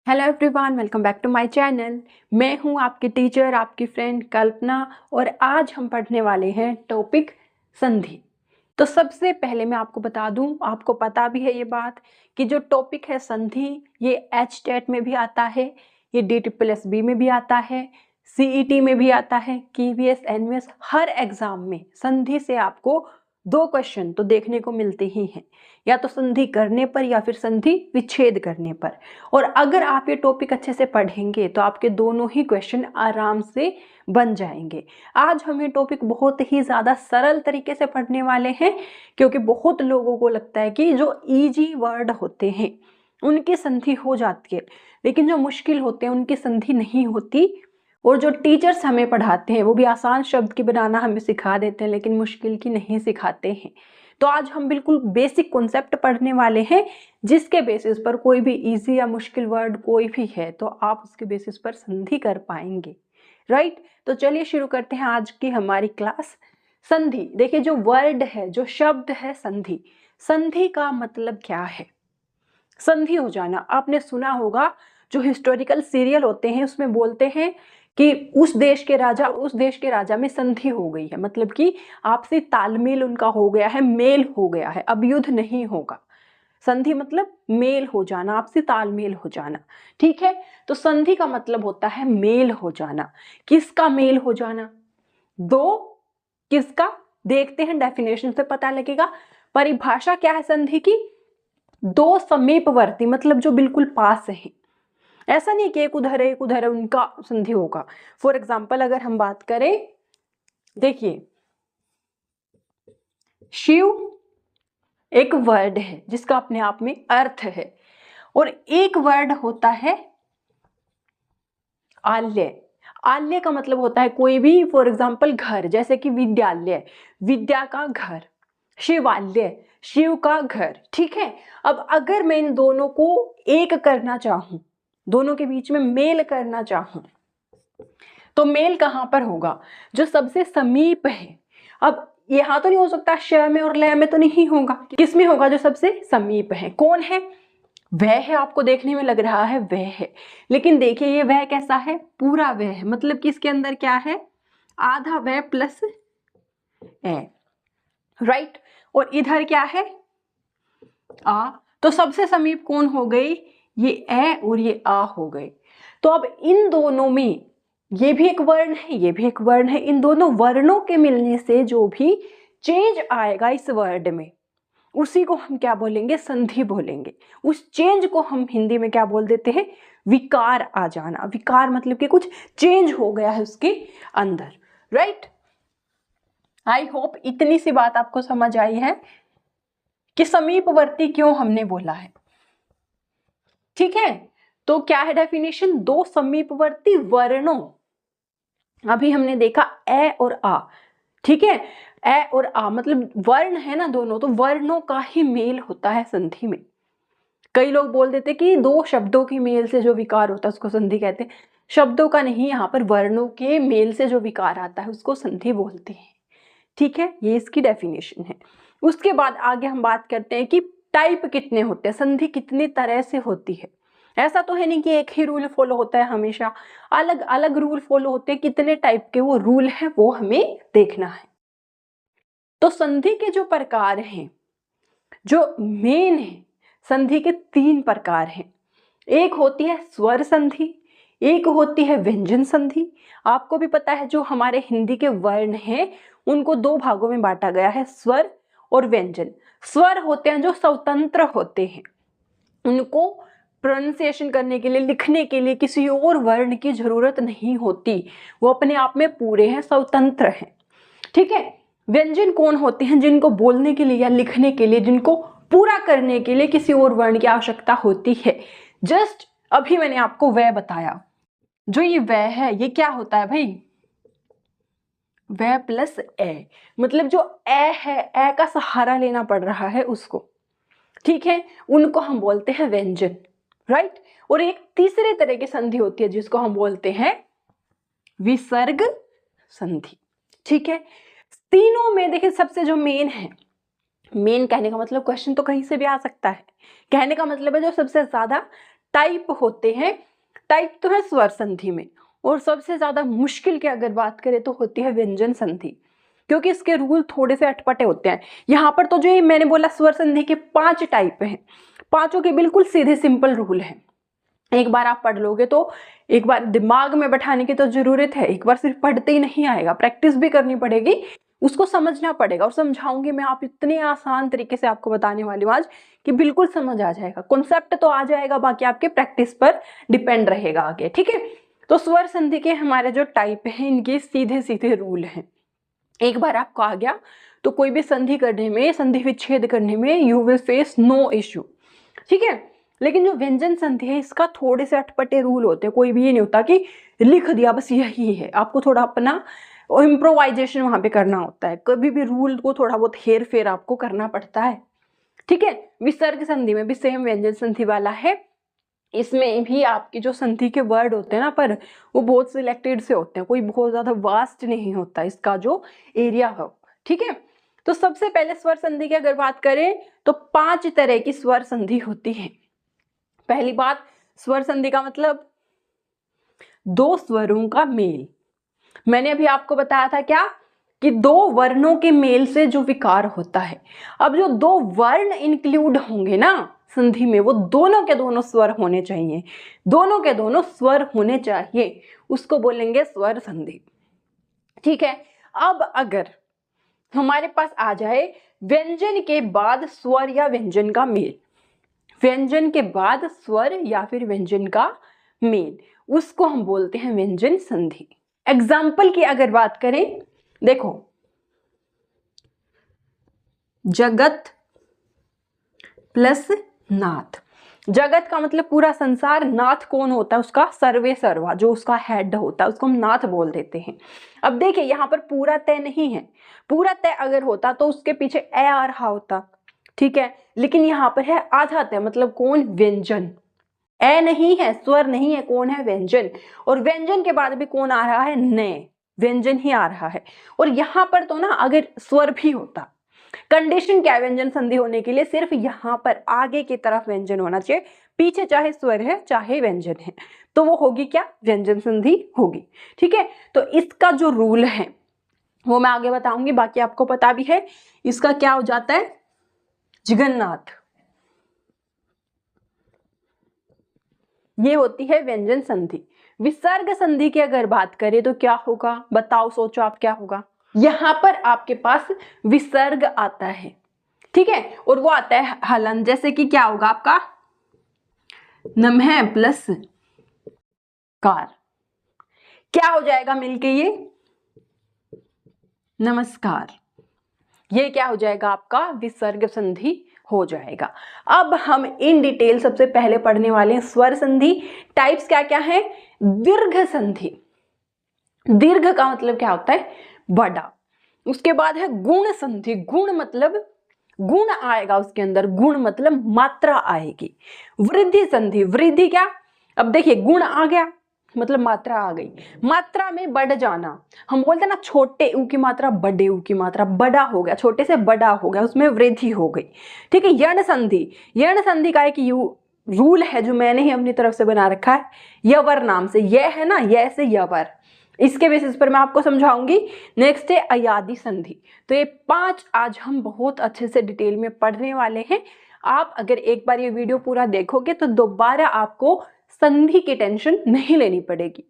Hello everyone, welcome back to my channel. मैं हूं आपकी टीचर, आपकी फ्रेंड कल्पना, और आज हम पढ़ने वाले हैं टॉपिक संधि। तो सबसे पहले मैं आपको बता दूं, आपको पता भी है ये बात कि जो टॉपिक है संधि, ये एचटेट में भी आता है, ये DSSB में भी आता है, CET में भी आता है, KVS NVS, हर एग्जाम में संधि से आपको 2 क्वेश्चन तो देखने को मिलते ही हैं, या तो संधि करने पर या फिर संधि विच्छेद करने पर। और अगर आप ये टॉपिक अच्छे से पढ़ेंगे तो आपके दोनों ही क्वेश्चन आराम से बन जाएंगे। आज हम ये टॉपिक बहुत ही ज़्यादा सरल तरीके से पढ़ने वाले हैं, क्योंकि बहुत लोगों को लगता है कि जो इजी वर्ड होते हैं उनकी संधि हो जाती है, लेकिन जो मुश्किल होते हैं उनकी संधि नहीं होती। और जो टीचर्स हमें पढ़ाते हैं वो भी आसान शब्द की बनाना हमें सिखा देते हैं, लेकिन मुश्किल की नहीं सिखाते हैं। तो आज हम बिल्कुल बेसिक कॉन्सेप्ट पढ़ने वाले हैं, जिसके बेसिस पर कोई भी इजी या मुश्किल वर्ड कोई भी है तो आप उसके बेसिस पर संधि कर पाएंगे। राइट, तो चलिए शुरू करते हैं आज की हमारी क्लास। संधि देखिए, जो वर्ड है, जो शब्द है संधि, संधि का मतलब क्या है? संधि हो जाना आपने सुना होगा, जो हिस्टोरिकल सीरियल होते हैं उसमें बोलते हैं कि उस देश के राजा में संधि हो गई है, मतलब कि आपसी तालमेल उनका हो गया है, मेल हो गया है, अब युद्ध नहीं होगा। संधि मतलब मेल हो जाना, आपसी तालमेल हो जाना। ठीक है, तो संधि का मतलब होता है मेल हो जाना। किसका मेल हो जाना? दो किसका? देखते हैं, डेफिनेशन से पता लगेगा। परिभाषा क्या है संधि की? दो समीपवर्ती, मतलब जो बिल्कुल पास है। ऐसा नहीं कि एक उधर है एक उधर है, उनका संधि होगा। फॉर एग्जाम्पल अगर हम बात करें, देखिए शिव एक वर्ड है जिसका अपने आप में अर्थ है, और एक वर्ड होता है आल्य। आल्य का मतलब होता है कोई भी, फॉर एग्जाम्पल घर, जैसे कि विद्यालय, विद्या का घर, शिवालय, शिव का घर। ठीक है, अब अगर मैं इन दोनों को एक करना चाहूं, दोनों के बीच में मेल करना चाहूं, तो मेल कहां पर होगा? जो सबसे समीप है। अब यहां तो नहीं हो सकता, श में और लय में तो नहीं होगा, किस में होगा? जो सबसे समीप है। कौन है? वह है। आपको देखने में लग रहा है वह है, लेकिन देखिए ये वह कैसा है? पूरा वह है, मतलब कि इसके अंदर क्या है? आधा वह प्लस ए। राइट, और इधर क्या है? आ। तो सबसे समीप कौन हो गई? ये ए और ये आ हो गए। तो अब इन दोनों में, ये भी एक वर्ण है, ये भी एक वर्ण है, इन दोनों वर्णों के मिलने से जो भी चेंज आएगा इस वर्ड में, उसी को हम क्या बोलेंगे? संधि बोलेंगे। उस चेंज को हम हिंदी में क्या बोल देते हैं? विकार आ जाना। विकार मतलब कि कुछ चेंज हो गया है उसके अंदर। राइट, आई होप इतनी सी बात आपको समझ आई है कि समीपवर्ती क्यों हमने बोला है। ठीक है, तो क्या है डेफिनेशन? दो समीपवर्ती वर्णों, अभी हमने देखा ए और आ। ठीक है, ए और आ मतलब वर्ण है ना दोनों, तो वर्णों का ही मेल होता है संधि में। कई लोग बोल देते कि दो शब्दों के मेल से जो विकार होता है उसको संधि कहते हैं। शब्दों का नहीं, यहाँ पर वर्णों के मेल से जो विकार आता है उसको संधि बोलते हैं। ठीक है, ये इसकी डेफिनेशन है। उसके बाद आगे हम बात करते हैं कि टाइप कितने होते हैं, संधि कितनी तरह से होती है। ऐसा तो है नहीं कि एक ही रूल फॉलो होता है हमेशा, अलग अलग रूल फॉलो होते हैं। कितने टाइप के वो रूल है वो हमें देखना है। तो संधि के जो प्रकार हैं, जो मेन है, संधि के 3 प्रकार हैं। एक होती है स्वर संधि, एक होती है व्यंजन संधि। आपको भी पता है जो हमारे हिंदी के वर्ण हैं उनको 2 भागों में बांटा गया है, स्वर और व्यंजन। स्वर होते हैं जो स्वतंत्र होते हैं, उनको प्रोनाउंसिएशन करने के लिए, लिखने के लिए किसी और वर्ण की जरूरत नहीं होती, वो अपने आप में पूरे हैं, स्वतंत्र हैं। ठीक है, व्यंजन कौन होते हैं? जिनको बोलने के लिए या लिखने के लिए, जिनको पूरा करने के लिए किसी और वर्ण की आवश्यकता होती है। जस्ट अभी मैंने आपको वह बताया, जो ये वह है ये क्या होता है भाई? वह प्लस ए, मतलब जो ए है, ए का सहारा लेना पड़ रहा है उसको। ठीक है, उनको हम बोलते हैं व्यंजन। राइट, और एक तीसरे तरह की संधि होती है जिसको हम बोलते हैं विसर्ग संधि। ठीक है, तीनों में देखिए सबसे जो मेन है, मेन कहने का मतलब क्वेश्चन तो कहीं से भी आ सकता है, कहने का मतलब है जो सबसे ज्यादा टाइप होते हैं, टाइप तो है स्वर संधि में, और सबसे ज्यादा मुश्किल की अगर बात करें तो होती है व्यंजन संधि, क्योंकि इसके रूल थोड़े से अटपटे होते हैं। यहाँ पर तो जो ये मैंने बोला स्वर संधि के 5 टाइप हैं, पांचों के बिल्कुल सीधे सिंपल रूल हैं। एक बार आप पढ़ लोगे तो एक बार दिमाग में बैठाने की तो जरूरत है, एक बार सिर्फ पढ़ते ही नहीं आएगा, प्रैक्टिस भी करनी पड़ेगी, उसको समझना पड़ेगा। और समझाऊंगी मैं, आप इतने आसान तरीके से आपको बताने वाली हूँ आज कि बिल्कुल समझ आ जाएगा, कॉन्सेप्ट तो आ जाएगा, बाकी आपके प्रैक्टिस पर डिपेंड रहेगा आगे, ठीक है। तो स्वर संधि के हमारे जो टाइप हैं इनके सीधे सीधे रूल हैं। एक बार आपको आ गया तो कोई भी संधि करने में, संधि विच्छेद करने में you will face no issue, ठीक है। लेकिन जो व्यंजन संधि है इसका थोड़े से अटपटे रूल होते हैं, कोई भी ये नहीं होता कि लिख दिया बस यही है, आपको थोड़ा अपना इम्प्रोवाइजेशन वहां पे करना होता है, कभी भी रूल को थोड़ा बहुत हेर फेर आपको करना पड़ता है, ठीक है। विसर्ग संधि में भी सेम व्यंजन संधि वाला है, इसमें भी आपके जो संधि के वर्ड होते हैं ना पर वो बहुत सिलेक्टेड से होते हैं, कोई बहुत ज्यादा वास्ट नहीं होता इसका जो एरिया है, ठीक है। तो सबसे पहले स्वर संधि की अगर बात करें तो 5 तरह की स्वर संधि होती है। पहली बात, स्वर संधि का मतलब 2 स्वरों का मेल। मैंने अभी आपको बताया था क्या कि 2 वर्णों के मेल से जो विकार होता है। अब जो 2 वर्ण इंक्लूड होंगे ना संधि में, वो दोनों के दोनों स्वर होने चाहिए, दोनों के दोनों स्वर होने चाहिए, उसको बोलेंगे स्वर संधि, ठीक है। अब अगर हमारे पास आ जाए व्यंजन के बाद स्वर या व्यंजन का मेल, व्यंजन के बाद स्वर या फिर व्यंजन का मेल, उसको हम बोलते हैं व्यंजन संधि। एग्जाम्पल की अगर बात करें, देखो जगत प्लस नाथ। जगत का मतलब पूरा संसार, नाथ कौन होता है, उसका सर्वे सर्वा, जो उसका हेड होता है उसको हम नाथ बोल देते हैं। अब देखिए यहाँ पर पूरा तय नहीं है, पूरा तय अगर होता तो उसके पीछे ए आ रहा होता, ठीक है, लेकिन यहाँ पर है आधा तय, मतलब कौन, व्यंजन। ए नहीं है, स्वर नहीं है, कौन है, व्यंजन। और व्यंजन के बाद भी कौन आ रहा है, न, व्यंजन ही आ रहा है। और यहाँ पर तो ना अगर स्वर भी होता, कंडीशन क्या है व्यंजन संधि होने के लिए, सिर्फ यहाँ पर आगे की तरफ व्यंजन होना चाहिए, पीछे चाहे स्वर है चाहे व्यंजन है, तो वो होगी क्या, व्यंजन संधि होगी, ठीक है। तो इसका जो रूल है वो मैं आगे बताऊंगी, बाकी आपको पता भी है। इसका क्या हो जाता है, जगन्नाथ, ये होती है व्यंजन संधि। विसर्ग संधि की अगर बात करें तो क्या होगा, बताओ, सोचो आप क्या होगा। यहां पर आपके पास विसर्ग आता है, ठीक है, और वो आता है हलन, जैसे कि क्या होगा आपका, नमः प्लस कार, क्या हो जाएगा मिलके ये, नमस्कार, ये क्या हो जाएगा आपका विसर्ग संधि हो जाएगा। अब हम इन डिटेल सबसे पहले पढ़ने वाले हैं स्वर संधि। टाइप्स क्या क्या है, दीर्घ संधि, दीर्घ का मतलब क्या होता है, बड़ा। उसके बाद है गुण संधि, गुण मतलब गुण आएगा उसके अंदर, गुण मतलब मात्रा आएगी। वृद्धि संधि, वृद्धि क्या, अब देखिए गुण आ गया मतलब मात्रा आ गई, मात्रा में बढ़ जाना, हम बोलते हैं ना छोटे ऊ की मात्रा बड़े ऊ की मात्रा, बड़ा हो गया, छोटे से बड़ा हो गया, उसमें वृद्धि हो गई, ठीक है। यण संधि, यण संधि का एक रूल है जो मैंने ही अपनी तरफ से बना रखा है, यवर नाम से, यह है ना, यह से यवर, इसके बेसिस पर मैं आपको समझाऊंगी। नेक्स्ट है अयादि संधि। तो ये 5 आज हम बहुत अच्छे से डिटेल में पढ़ने वाले हैं। आप अगर एक बार ये वीडियो पूरा देखोगे तो दोबारा आपको संधि की टेंशन नहीं लेनी पड़ेगी।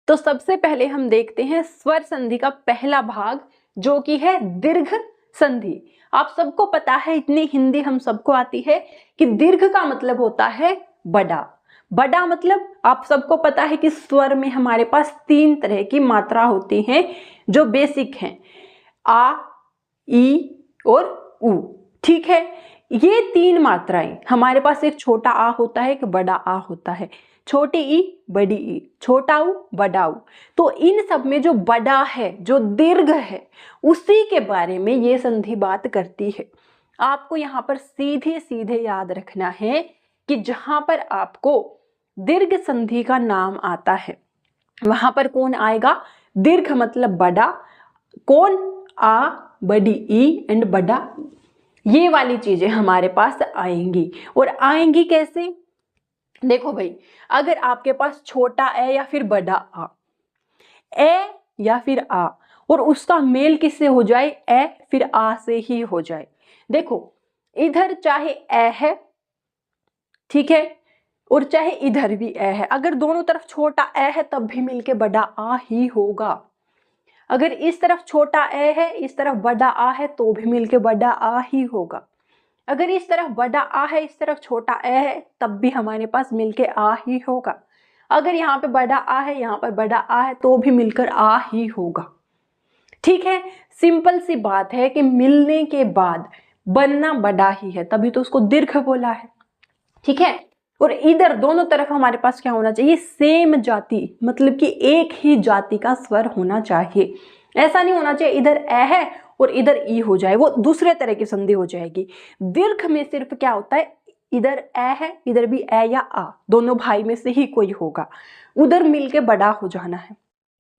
तो सबसे पहले हम देखते हैं स्वर संधि का पहला भाग, जो कि है दीर्घ संधि। आप सबको पता है, इतनी हिंदी हम सबको आती है कि दीर्घ का मतलब होता है बड़ा। बड़ा मतलब आप सबको पता है कि स्वर में हमारे पास 3 तरह की मात्रा होती हैं जो बेसिक हैं, आ, ई और उ, ठीक है। ये 3 मात्राएं हमारे पास, एक छोटा आ होता है, एक बड़ा आ होता है, छोटी ई बड़ी ई, छोटा उ बड़ा उ। तो इन सब में जो बड़ा है, जो दीर्घ है, उसी के बारे में ये संधि बात करती है। आपको यहाँ पर सीधे सीधे याद रखना है कि जहां पर आपको दीर्घ संधि का नाम आता है वहां पर कौन आएगा, दीर्घ मतलब बड़ा, कौन, आ, बड़ी ई एंड बड़ा, ये वाली चीजें हमारे पास आएंगी। और आएंगी कैसे, देखो भाई, अगर आपके पास छोटा ए या फिर बड़ा आ, ए या फिर आ, और उसका मेल किससे हो जाए, ए फिर आ से ही हो जाए। देखो इधर चाहे ए है, ठीक है, और चाहे इधर भी ए है, अगर दोनों तरफ छोटा ए है तब भी मिलके बड़ा आ ही होगा। अगर इस तरफ छोटा ए है, इस तरफ बड़ा आ है, तो भी मिलके बड़ा आ ही होगा। अगर इस तरफ बड़ा आ है, इस तरफ छोटा ए है, तब भी हमारे पास मिलके आ ही होगा। अगर यहाँ पे बड़ा आ है, यहाँ पर बड़ा आ है, तो भी मिलकर आ ही होगा। ठीक है, सिंपल सी बात है कि मिलने के बाद बनना बड़ा ही है, तभी तो उसको दीर्घ बोला है। ठीक है, और इधर दोनों तरफ हमारे पास क्या होना चाहिए, सेम जाति, मतलब कि एक ही जाति का स्वर होना चाहिए। ऐसा नहीं होना चाहिए इधर ए है और इधर ई हो जाए, वो दूसरे तरह की संधि हो जाएगी। दीर्घ में सिर्फ क्या होता है, इधर ए है, इधर भी ए या आ, दोनों भाई में से ही कोई होगा, उधर मिलके बड़ा हो जाना है।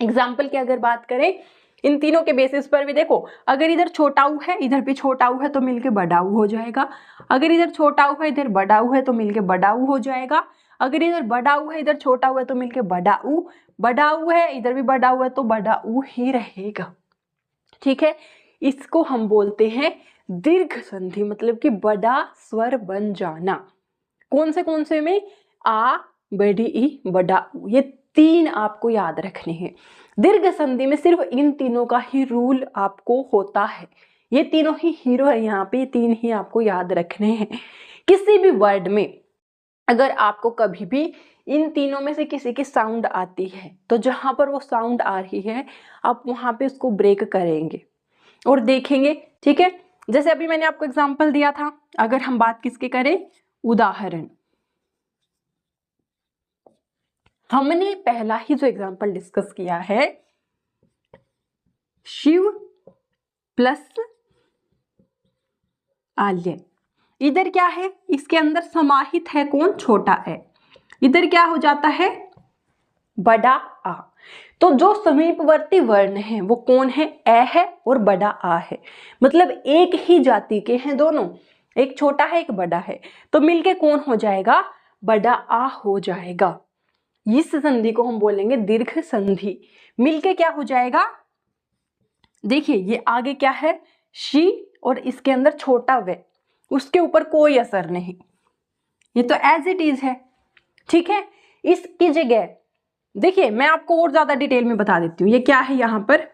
एग्जाम्पल की अगर बात करें, इन तीनों के बेसिस पर भी देखो, अगर इधर छोटा ऊ है, इधर भी छोटा ऊ है, तो मिलके बड़ा ऊ हो जाएगा। अगर इधर छोटा ऊ है, इधर बड़ा ऊ है, तो मिलके बड़ा ऊ हो जाएगा। अगर इधर बड़ा ऊ है, इधर छोटा ऊ है, तो मिलके बड़ा ऊ है, इधर भी बड़ा ऊ है, तो बड़ा ऊ ही रहेगा। ठीक है, इसको हम बोलते हैं दीर्घ संधि, मतलब कि बड़ा स्वर बन जाना। कौन से में, आ, बड़ी ई, बड़ा ऊ, ये तीन आपको याद रखने हैं। दीर्घ संधि में सिर्फ इन तीनों का ही रूल आपको होता है, ये तीनों ही हीरो है यहाँ पे, तीन ही आपको याद रखने हैं। किसी भी वर्ड में अगर आपको कभी भी इन तीनों में से किसी की साउंड आती है, तो जहां पर वो साउंड आ रही है आप वहां पे उसको ब्रेक करेंगे और देखेंगे। ठीक है, जैसे अभी मैंने आपको एग्जांपल दिया था, अगर हम बात किसके करें, उदाहरण, हमने पहला ही जो एग्जांपल डिस्कस किया है, शिव प्लस आल्य, इधर क्या है, इसके अंदर समाहित है कौन, छोटा है, इधर क्या हो जाता है, बड़ा आ। तो जो समीपवर्ती वर्ण है वो कौन है, ए है और बड़ा आ है, मतलब एक ही जाति के हैं दोनों, एक छोटा है एक बड़ा है, तो मिलके कौन हो जाएगा, बड़ा आ हो जाएगा। इस संधि को हम बोलेंगे दीर्घ संधि। मिलके क्या हो जाएगा, देखिए ये आगे क्या है, शी, और इसके अंदर छोटा वे, उसके ऊपर कोई असर नहीं, ये तो एज इट इज है। ठीक है, इसकी जगह देखिए मैं आपको और ज्यादा डिटेल में बता देती हूँ, ये क्या है, यहां पर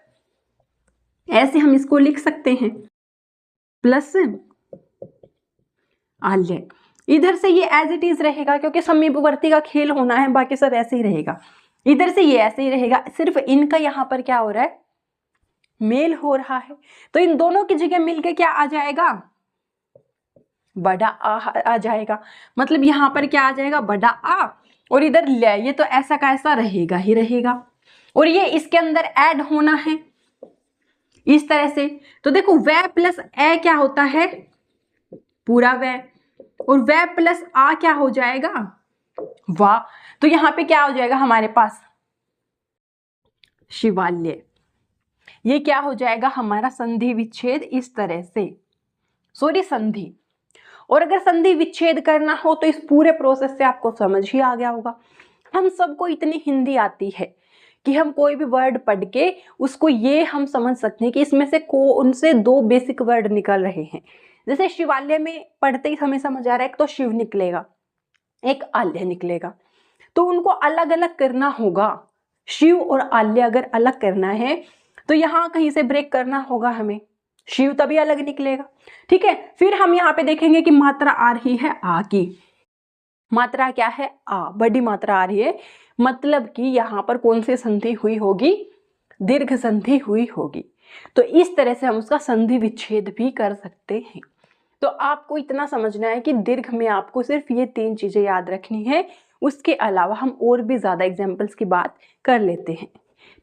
ऐसे हम इसको लिख सकते हैं, प्लस आल्य, इधर से ये एज इट इज रहेगा क्योंकि समीपवर्ती का खेल होना है, बाकी सब ऐसे ही रहेगा। इधर से ये ऐसे ही रहेगा, सिर्फ इनका यहाँ पर क्या हो रहा है, मेल हो रहा है, तो इन दोनों की जगह मिलके क्या आ जाएगा, बड़ा आ जाएगा। मतलब यहाँ पर क्या आ जाएगा, बड़ा आ, और इधर ले, ये तो ऐसा का ऐसा रहेगा ही रहेगा, और ये इसके अंदर ऐड होना है इस तरह से। तो देखो वै प्लस ए क्या होता है, पूरा वै, और वै प्लस आ क्या हो जाएगा, वाह। तो यहाँ पे क्या हो जाएगा हमारे पास, शिवाल्य। ये क्या हो जाएगा हमारा संधि विच्छेद, इस तरह से, सॉरी संधि। और अगर संधि विच्छेद करना हो तो इस पूरे प्रोसेस से आपको समझ ही आ गया होगा। हम सबको इतनी हिंदी आती है कि हम कोई भी वर्ड पढ़ के उसको ये हम समझ सकते हैं कि इसमें से कौन से दो बेसिक वर्ड निकल रहे हैं। जैसे शिवालय में पढ़ते ही हमें समझ आ रहा है, एक तो शिव निकलेगा, एक आल्य निकलेगा, तो उनको अलग अलग करना होगा। शिव और आल्य अगर अलग करना है तो यहाँ कहीं से ब्रेक करना होगा हमें, शिव तभी अलग निकलेगा। ठीक है, फिर हम यहाँ पे देखेंगे कि मात्रा आ रही है आ की, मात्रा क्या है, आ, बड़ी मात्रा आ रही है, मतलब कि यहाँ पर कौन सी संधि हुई होगी, दीर्घ संधि हुई होगी। तो इस तरह से हम उसका संधि विच्छेद भी कर सकते हैं। तो आपको इतना समझना है कि दीर्घ में आपको सिर्फ ये तीन चीजें याद रखनी है, उसके अलावा हम और भी ज्यादा एग्जाम्पल्स की बात कर लेते हैं।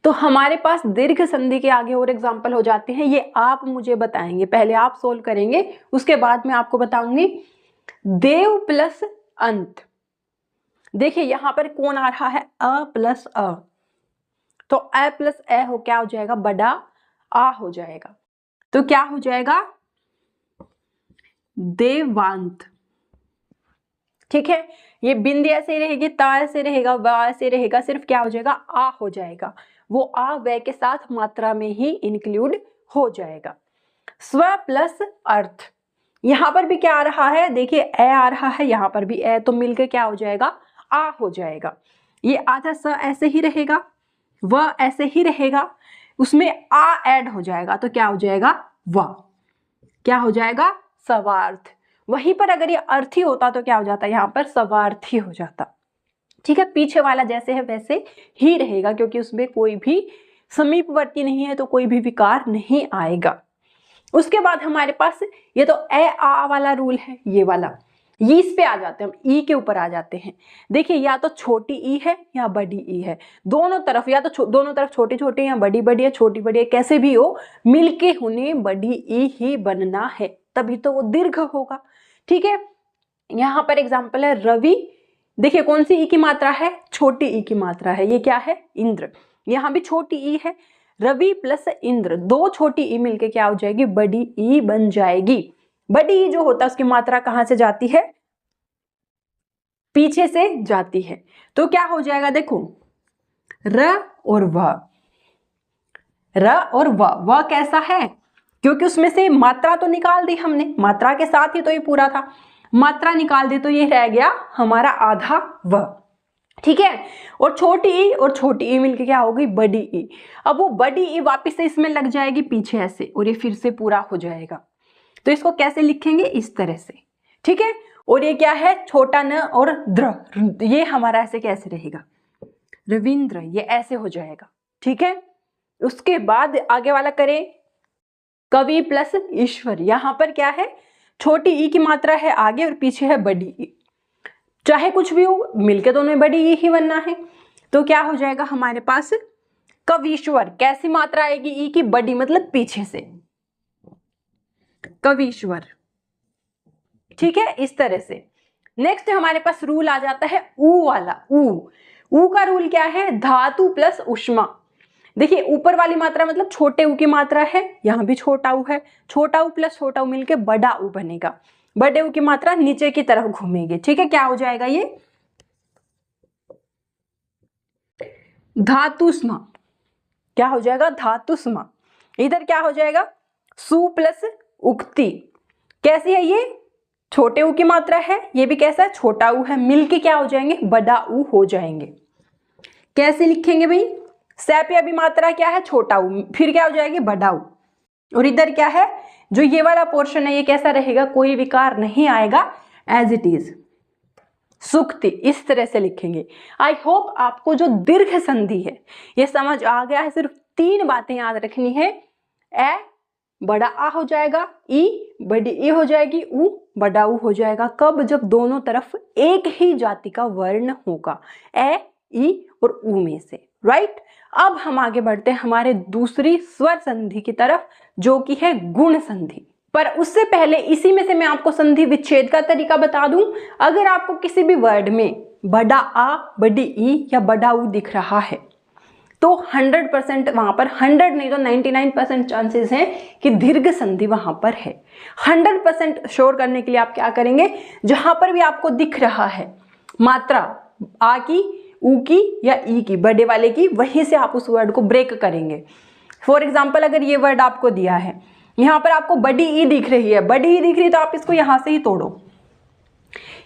तो हमारे पास दीर्घ संधि के आगे और एग्जाम्पल हो जाते हैं, ये आप मुझे बताएंगे, पहले आप सोल्व करेंगे, उसके बाद मैं आपको बताऊंगी। देव प्लस अंत, देखिए यहां पर कौन आ रहा है, अ प्लस अ, तो अ प्लस ए हो क्या हो जाएगा, बड़ा आ हो जाएगा, तो क्या हो जाएगा, देवांत। ठीक है, ये बिंदी ऐसे रहेगी, ता ऐसे रहेगा, वा ऐसे रहेगा, सिर्फ क्या हो जाएगा, आ हो जाएगा। वो आ वे के साथ मात्रा में ही इंक्लूड हो जाएगा। स्व प्लस अर्थ, यहां पर भी क्या आ रहा है, देखिए ए आ रहा है, यहां पर भी ए, तो मिलकर क्या हो जाएगा, आ हो जाएगा। ये आधा स ऐसे ही रहेगा, व ऐसे ही रहेगा, उसमें आ ऐड हो जाएगा तो क्या हो जाएगा, व, क्या हो जाएगा, सवार्थ। वहीं पर अगर ये अर्थी होता तो क्या हो जाता, यहाँ पर सवार्थी हो जाता। ठीक है, पीछे वाला जैसे है वैसे ही रहेगा, क्योंकि उसमें कोई भी समीपवर्ती नहीं है, तो कोई भी विकार नहीं आएगा। उसके बाद हमारे पास ये तो ए आ वाला रूल है, ये वाला, ये इस पे आ जाते हैं हम, ई के ऊपर आ जाते हैं। देखिए या तो छोटी ई है या बड़ी ई है, दोनों तरफ, या तो दोनों तरफ छोटी छोटी या बड़ी बड़ी है, छोटी बड़ी है, कैसे भी हो मिलके उन्हें बड़ी ई ही बनना है, तभी तो वो दीर्घ होगा। ठीक है, यहाँ पर एग्जाम्पल है रवि, देखिए कौन सी ई की मात्रा है, छोटी ई की मात्रा है, ये क्या है, इंद्र, यहाँ भी छोटी ई है, रवि प्लस इंद्र, दो छोटी ई मिलके क्या हो जाएगी, बड़ी ई बन जाएगी। बड़ी ई जो होता है उसकी मात्रा कहां से जाती है, पीछे से जाती है, तो क्या हो जाएगा, देखो र और व, र और व कैसा है, क्योंकि उसमें से मात्रा तो निकाल दी हमने, मात्रा के साथ ही तो ये पूरा था, मात्रा निकाल दी तो ये रह गया हमारा आधा व। ठीक है, और छोटी ई और छोटी ई मिलके क्या होगी, बड़ी ई। अब वो बड़ी ई वापस से इसमें लग जाएगी पीछे ऐसे, और ये फिर से पूरा हो जाएगा। तो इसको कैसे लिखेंगे, इस तरह से। ठीक है, और ये क्या है, छोटा न और द्र, ये हमारा ऐसे कैसे रहेगा, रविंद्र, ये ऐसे हो जाएगा। ठीक है, उसके बाद आगे वाला करें, कवि प्लस ईश्वर, यहां पर क्या है, छोटी ई की मात्रा है आगे और पीछे है बड़ी ई, चाहे कुछ भी हो मिलके दोनों में बड़ी ई ही बनना है, तो क्या हो जाएगा हमारे पास, कवीश्वर, कैसी मात्रा आएगी, ई की बड़ी, मतलब पीछे से, कवीश्वर। ठीक है, इस तरह से। नेक्स्ट हमारे पास रूल आ जाता है ऊ वाला, ऊ का रूल क्या है, धातु प्लस उष्मा। देखिए ऊपर वाली मात्रा मतलब छोटे ऊ की मात्रा है, यहां भी छोटा ऊ है, छोटा ऊ प्लस छोटा ऊ मिलके बड़ा ऊ बनेगा, बड़े ऊ की मात्रा नीचे की तरफ घूमेगी। ठीक है, क्या हो जाएगा ये, धातुष्मा, क्या हो जाएगा, धातुष्मा। इधर क्या हो जाएगा, सु प्लस उक्ति, कैसी है ये, छोटे ऊ की मात्रा है, ये भी कैसा है, छोटा ऊ है, मिलके क्या हो जाएंगे, बड़ा ऊ हो जाएंगे। कैसे लिखेंगे भाई, सैप्य भी मात्रा क्या है, छोटा ऊ, फिर क्या हो जाएगी, बड़ा ऊ, और इधर क्या है, जो ये वाला पोर्शन है ये कैसा रहेगा, कोई विकार नहीं आएगा, एज इट इज, सुक्ति, इस तरह से लिखेंगे। आई होप आपको जो दीर्घ संधि है ये समझ आ गया है। सिर्फ 3 बातें याद रखनी है, ए बड़ा आ हो जाएगा, ई बड़ी ई हो जाएगी, ऊ बड़ा ऊ हो जाएगा। कब, जब दोनों तरफ एक ही जाति का वर्ण होगा, ए ई और ऊ में से, राइट। अब हम आगे बढ़ते हैं हमारे दूसरी स्वर संधि की तरफ, जो कि है गुण संधि। पर उससे पहले इसी में से मैं आपको संधि विच्छेद का तरीका बता दूं। अगर आपको किसी भी वर्ड में बड़ा आ, बड़ी ई या बड़ा ऊ दिख रहा है तो 100% वहां पर, 100 नहीं तो 99% चांसेस हैं कि दीर्घ संधि वहां पर है। 100% श्योर करने के लिए आप क्या करेंगे, जहां पर भी आपको दिख रहा है मात्रा आ की, ऊ की या ई की, बड़े वाले की, वहीं से आप उस वर्ड को ब्रेक करेंगे। फॉर एग्जाम्पल अगर ये वर्ड आपको दिया है, यहाँ पर आपको बड़ी ई दिख रही है, बड़ी ई दिख रही है तो आप इसको यहां से ही तोड़ो,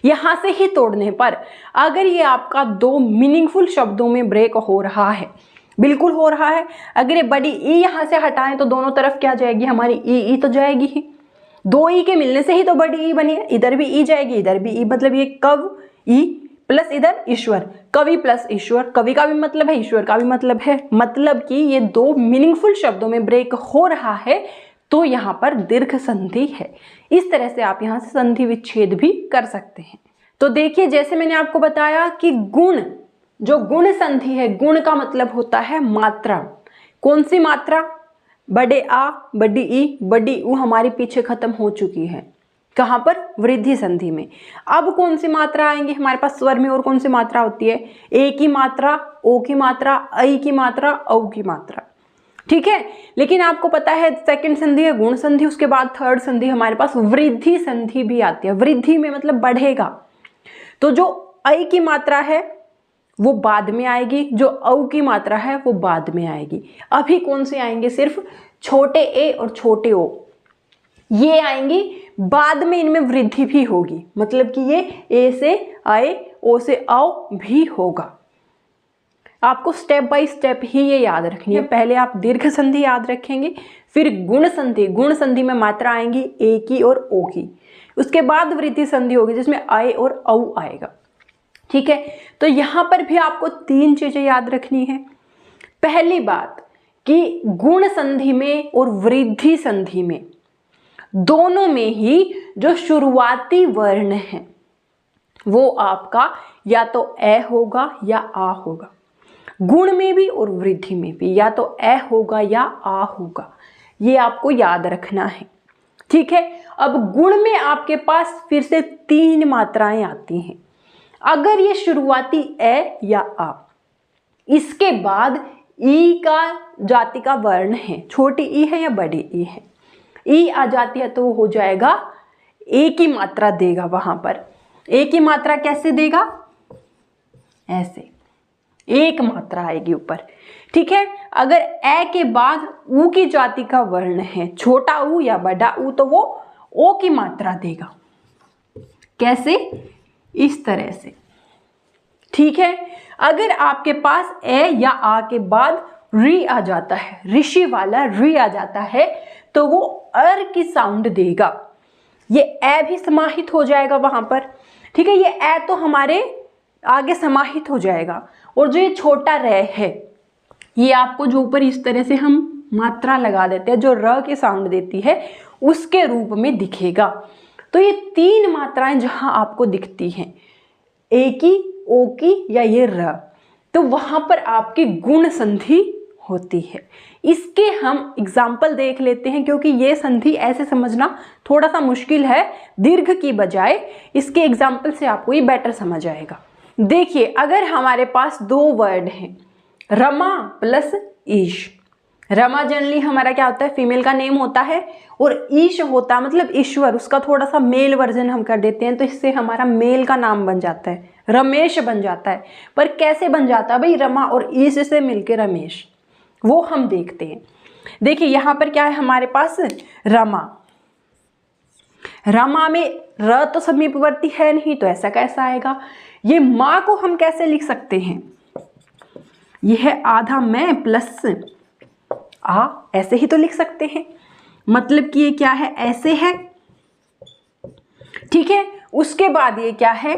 यहां से ही तोड़ने पर अगर ये आपका 2 मीनिंगफुल शब्दों में ब्रेक हो रहा है, बिल्कुल हो रहा है, अगर ये बड़ी ई यहां से हटाएं तो दोनों तरफ क्या जाएगी, हमारी ई तो जाएगी ही, 2 ई के मिलने से ही तो बड़ी ई बनी है, इधर भी ई जाएगी, इधर भी ई, मतलब ये कव ई प्लस इधर ईश्वर, कवि प्लस ईश्वर, कवि का भी मतलब है, ईश्वर का भी मतलब है, मतलब कि ये 2 मीनिंगफुल शब्दों में ब्रेक हो रहा है, तो यहाँ पर दीर्घ संधि है। इस तरह से आप यहाँ से संधि विच्छेद भी कर सकते हैं। तो देखिए जैसे मैंने आपको बताया कि गुण, जो गुण संधि है, गुण का मतलब होता है मात्रा। कौन सी मात्रा, बड़े आ, बड़ी ई, बड़ी ऊ हमारी पीछे खत्म हो चुकी है, कहाँ पर, वृद्धि संधि में। अब कौन सी मात्रा आएंगी हमारे पास स्वर में, और कौन सी मात्रा होती है, ए की मात्रा, ओ की मात्रा, ऐ की मात्रा, औ की मात्रा। ठीक है, लेकिन आपको पता है सेकंड संधि है गुण संधि, उसके बाद थर्ड संधि हमारे पास वृद्धि संधि भी आती है। वृद्धि में मतलब बढ़ेगा, तो जो ऐ की मात्रा है वो बाद में आएगी, जो औ की मात्रा है वो बाद में आएगी। अभी कौन से आएंगे? सिर्फ छोटे ए और छोटे ओ, ये आएंगी। बाद में इनमें वृद्धि भी होगी, मतलब कि ये ए से आए, ओ से औ भी होगा। आपको स्टेप बाय स्टेप ही ये याद रखनी है। पहले आप दीर्घ संधि याद रखेंगे, फिर गुण संधि, गुण संधि में मात्रा आएंगी ए की और ओ की, उसके बाद वृद्धि संधि होगी जिसमें आए और औ आएगा। ठीक है, तो यहां पर भी आपको 3 चीजें याद रखनी है। पहली बात कि गुण संधि में और वृद्धि संधि में दोनों में ही जो शुरुआती वर्ण है वो आपका या तो ए होगा या आ होगा। गुण में भी और वृद्धि में भी या तो ए होगा या आ होगा, ये आपको याद रखना है। ठीक है, अब गुण में आपके पास फिर से 3 मात्राएं आती हैं। अगर ये शुरुआती ए या आ, इसके बाद ई का जाति का वर्ण है, छोटी ई है या बड़ी ई है, ई आ जाती है तो हो जाएगा ए की मात्रा देगा। वहां पर ए की मात्रा कैसे देगा? ऐसे, एक मात्रा आएगी ऊपर। ठीक है, अगर ए के बाद ऊ की जाति का वर्ण है, छोटा ऊ या बड़ा ऊ, तो वो ओ की मात्रा देगा। कैसे? इस तरह से। ठीक है, अगर आपके पास ए या आ के बाद री आ जाता है, ऋषि वाला री आ जाता है, तो वो अर की साउंड देगा। ये ए भी समाहित हो जाएगा वहां पर। ठीक है, ये ए तो हमारे आगे समाहित हो जाएगा, और जो ये छोटा र है, ये आपको जो ऊपर इस तरह से हम मात्रा लगा देते हैं, जो र की साउंड देती है, उसके रूप में दिखेगा। तो ये 3 मात्राएं जहां आपको दिखती हैं, ए की, ओ की या ये र, तो वहां पर आपकी गुण संधि होती है। इसके हम एग्जाम्पल देख लेते हैं, क्योंकि ये संधि ऐसे समझना थोड़ा सा मुश्किल है, दीर्घ की बजाय इसके एग्जाम्पल से आपको ये बेटर समझ आएगा। देखिए, अगर हमारे पास 2 वर्ड हैं, रमा प्लस ईश। रमा जनरली हमारा क्या होता है? फीमेल का नेम होता है, और ईश होता है मतलब ईश्वर, उसका थोड़ा सा मेल वर्जन हम कर देते हैं, तो इससे हमारा मेल का नाम बन जाता है, रमेश बन जाता है। पर कैसे बन जाता है भाई? रमा और ईश से मिलके रमेश, वो हम देखते हैं। देखिए यहां पर क्या है हमारे पास? रमा। रमा में र तो समीपवर्ती है नहीं, तो ऐसा कैसा आएगा? ये माँ को हम कैसे लिख सकते हैं? यह है आधा मैं प्लस आ, ऐसे ही तो लिख सकते हैं। मतलब कि ये क्या है? ऐसे है। ठीक है, उसके बाद ये क्या है?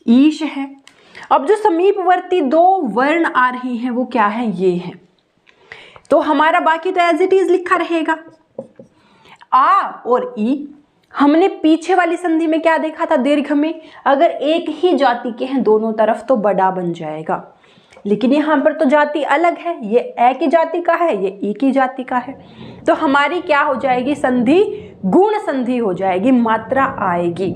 ईश है। अब जो समीपवर्ती 2 वर्ण आ रही हैं वो क्या है? ये है। तो हमारा बाकी तो एज इट इज लिखा रहेगा। आ और ई हमने पीछे वाली संधि में क्या देखा था? दीर्घ में अगर एक ही जाति के हैं दोनों तरफ तो बड़ा बन जाएगा, लेकिन यहाँ पर तो जाति अलग है, ये ए की जाति का है, ये ई की जाति का है, तो हमारी क्या हो जाएगी? संधि गुण संधि हो जाएगी, मात्रा आएगी।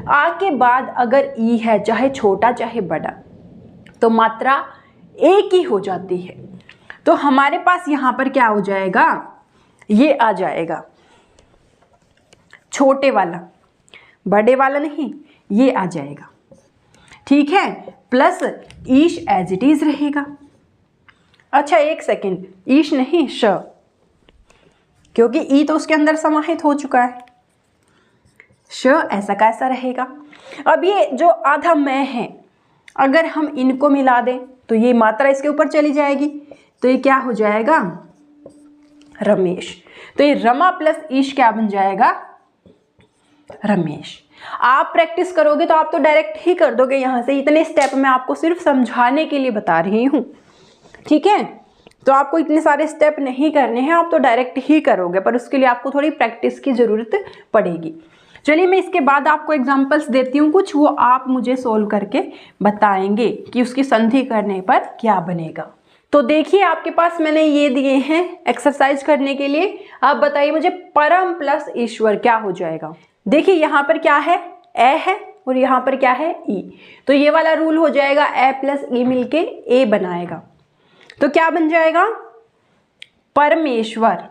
आ के बाद अगर ई है, चाहे छोटा चाहे बड़ा, तो मात्रा एक ही हो जाती है। तो हमारे पास यहाँ पर क्या हो जाएगा? ये आ जाएगा छोटे वाला, बड़े वाला नहीं, ये आ जाएगा। ठीक है, plus is as it is रहेगा। अच्छा एक सेकेंड, ईश नहीं श, क्योंकि ई तो उसके अंदर समाहित हो चुका है। श ऐसा कैसा रहेगा? अब ये जो आधा मैं है, अगर हम इनको मिला दें तो ये मात्रा इसके ऊपर चली जाएगी, तो ये क्या हो जाएगा? रमेश। तो ये रमा प्लस ईश क्या बन जाएगा? रमेश। आप प्रैक्टिस करोगे तो आप तो डायरेक्ट ही कर दोगे यहां से, इतने स्टेप मैं आपको सिर्फ समझाने के लिए बता रही हूं। ठीक है, तो आपको इतने सारे स्टेप नहीं करने हैं, आप तो डायरेक्ट ही करोगे, पर उसके लिए आपको थोड़ी प्रैक्टिस की जरूरत पड़ेगी। चलिए मैं इसके बाद आपको एग्जाम्पल्स देती हूँ कुछ, वो आप मुझे सोल्व करके बताएंगे कि उसकी संधि करने पर क्या बनेगा। तो देखिए आपके पास मैंने ये दिए हैं एक्सरसाइज करने के लिए। आप बताइए मुझे परम प्लस ईश्वर क्या हो जाएगा? देखिए यहाँ पर क्या है? ए है, और यहाँ पर क्या है? ई। तो ये वाला रूल हो जाएगा, ए प्लस ई मिलके ए बनाएगा, तो क्या बन जाएगा? परमेश्वर।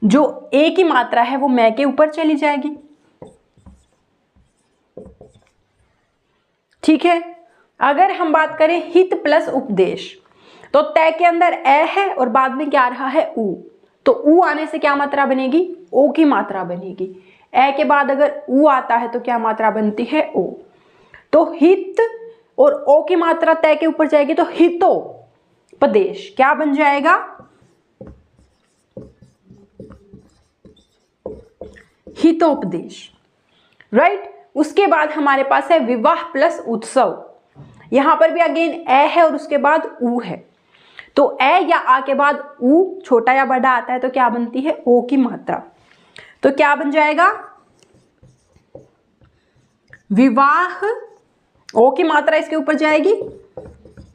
जो ए की मात्रा है वो मैं के ऊपर चली जाएगी, ठीक है। अगर हम बात करें हित प्लस उपदेश, तो तय के अंदर ए है और बाद में क्या आ रहा है ऊ, तो ऊ आने से क्या मात्रा बनेगी, ओ की मात्रा बनेगी। ए के बाद अगर ऊ आता है तो क्या मात्रा बनती है, ओ। तो हित और ओ की मात्रा तय के ऊपर जाएगी तो हितोपदेश क्या बन जाएगा, हितोपदेश, राइट। उसके बाद हमारे पास है विवाह प्लस उत्सव। यहां पर भी अगेन ए है और उसके बाद ऊ है, तो ए या आ के बाद ऊ छोटा या बड़ा आता है तो क्या बनती है, ओ की मात्रा। तो क्या बन जाएगा, विवाह, ओ की मात्रा इसके ऊपर जाएगी